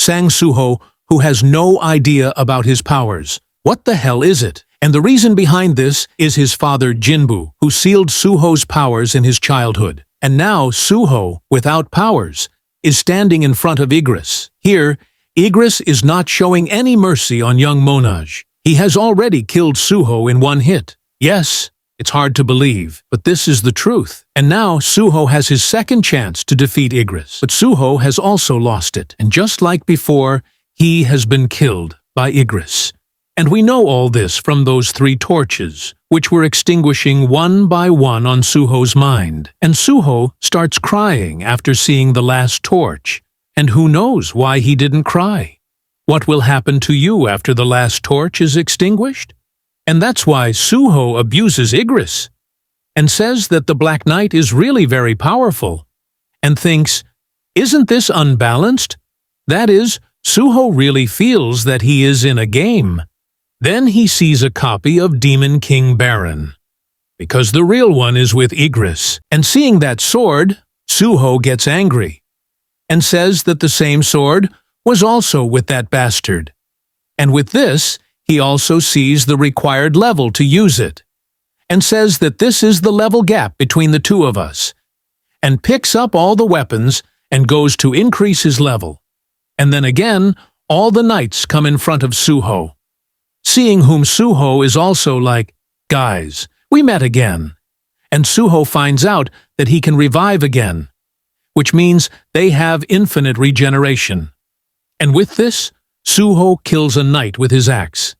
Sang Suho, who has no idea about his powers. What the hell is it? And the reason behind this is his father Jinbu, who sealed Suho's powers in his childhood. And now Suho, without powers, is standing in front of Igris. Here, Igris is not showing any mercy on young Monage. He has already killed Suho in one hit. Yes, it's hard to believe, but this is the truth. And now Suho has his second chance to defeat Igris. But Suho has also lost it, and just like before, he has been killed by Igris. And we know all this from those 3 torches, which were extinguishing one by one on Suho's mind. And Suho starts crying after seeing the last torch. And who knows why he didn't cry? What will happen to you after the last torch is extinguished? And that's why Suho abuses Igris, and says that the Black Knight is really very powerful, and thinks, isn't this unbalanced? That is, Suho really feels that he is in a game. Then he sees a copy of Demon King Baron, because the real one is with Igris. And seeing that sword, Suho gets angry, and says that the same sword was also with that bastard. And with this, he also sees the required level to use it, and says that this is the level gap between the 2 of us, and picks up all the weapons and goes to increase his level. And then again, all the knights come in front of Suho. Seeing whom Suho is also like, guys, we met again. And Suho finds out that he can revive again, which means they have infinite regeneration. And with this, Suho kills a knight with his axe.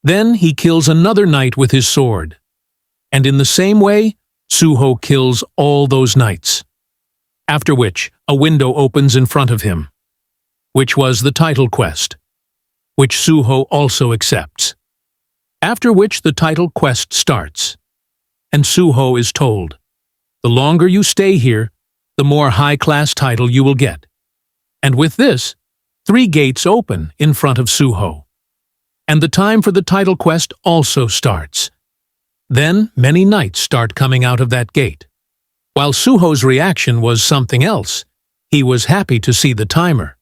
Then he kills another knight with his sword. And in the same way, Suho kills all those knights. After which, a window opens in front of him, which was the title quest, which Suho also accepts. After which the title quest starts, and Suho is told, the longer you stay here, the more high-class title you will get. And with this, 3 gates open in front of Suho, and the time for the title quest also starts. Then many knights start coming out of that gate. While Suho's reaction was something else, he was happy to see the timer,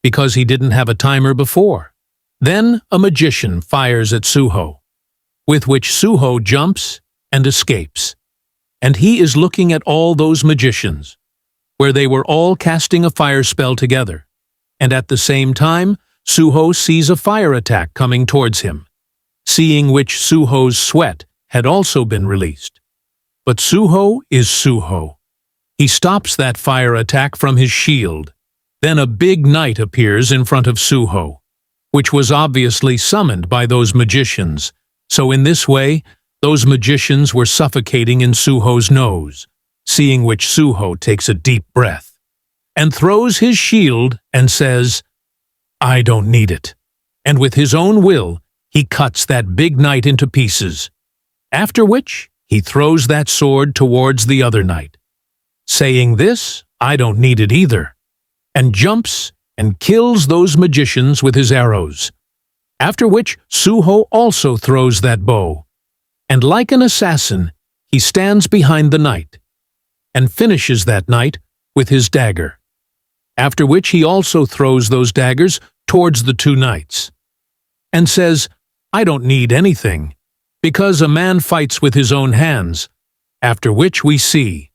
because he didn't have a timer before. Then a magician fires at Suho, with which Suho jumps and escapes. And he is looking at all those magicians, where they were all casting a fire spell together. And at the same time, Suho sees a fire attack coming towards him, seeing which Suho's sweat had also been released. But Suho is Suho. He stops that fire attack from his shield. Then a big knight appears in front of Suho, which was obviously summoned by those magicians. So in this way, those magicians were suffocating in Suho's nose, seeing which Suho takes a deep breath, and throws his shield and says, I don't need it. And with his own will, he cuts that big knight into pieces. After which, he throws that sword towards the other knight, saying this, I don't need it either, and jumps and kills those magicians with his arrows. After which, Suho also throws that bow, and like an assassin, he stands behind the knight, and finishes that knight with his dagger. After which he also throws those daggers towards the 2 knights, and says, I don't need anything, because a man fights with his own hands. After which we see